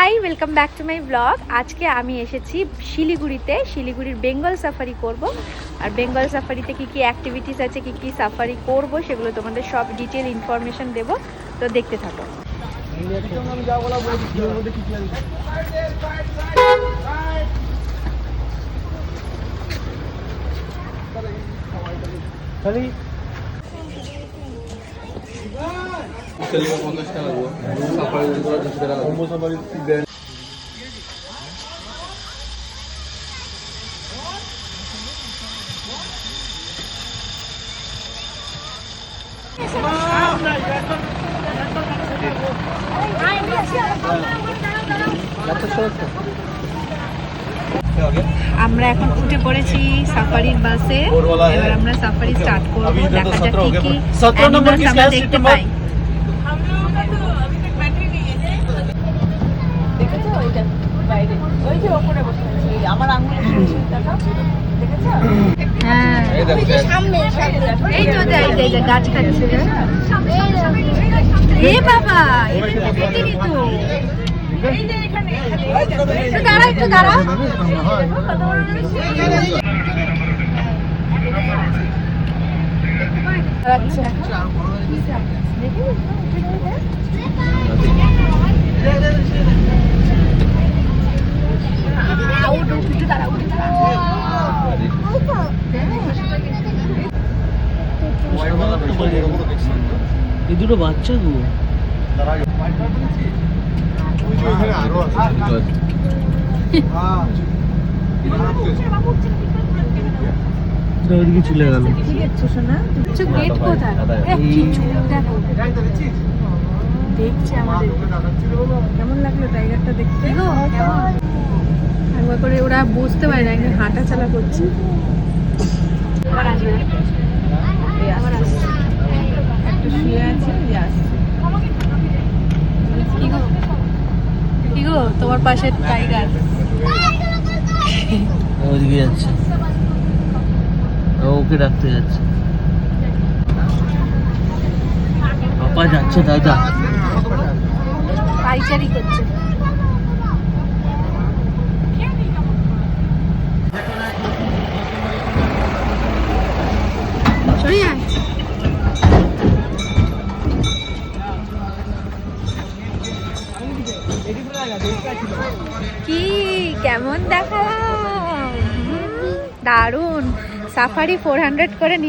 High, welcome back to my blog. আজকে আমি এসেছি শিলিগুড়িতে, শিলিগুড়ির বেঙ্গল সাফারি করব। আর বেঙ্গল সাফারিতে কি কি অ্যাক্টিভিটিস আছে, কি কি সাফারি করব, সেগুলো তোমাদের সব ডিটেল ইনফরমেশন দেব, তো দেখতে থাকো। আমরা এখন উঠে পড়েছি সাফারির বাসে। এবার আমরা সাফারি স্টার্ট করব। দেখা যাক কি কি অ্যানিমালস আমরা দেখতে পাই। দেখেছো ওইটা বাইরে, ওই যে ওপরে বসে আছে, আমার আঙ্গুলের দেখা দেখেছো? হ্যাঁ, সামনে এই তো এই যে গাছ খাচ্ছে। এ বাবা, এটা তো দেখিনি তো। একটু দাঁড়া, একটু দাঁড়া। আচ্ছা, এই দুটো বাচ্চা গো, ওইদিকে চলে গেল। গেট কোথায়? দেখছে আমাদের। কেমন লাগলো টাইগারটা দেখতে? একবার করে ওরা বুঝতে পারে না, একদম হাঁটা চালা করছে। আবার আসবে, আবার আসছে। একটু শুয়ে আছে, আসছে। কি গো, তোমার পাশে টাইগার। ওইদিকে যাচ্ছে, ওকে ডাকতে যাচ্ছে। পাপা যাচ্ছে দাদা, পাইচারি করছে। সরে আয়। কি কেমন দেখালাম? দারুণ। সাফারি 400 করে নিয়ে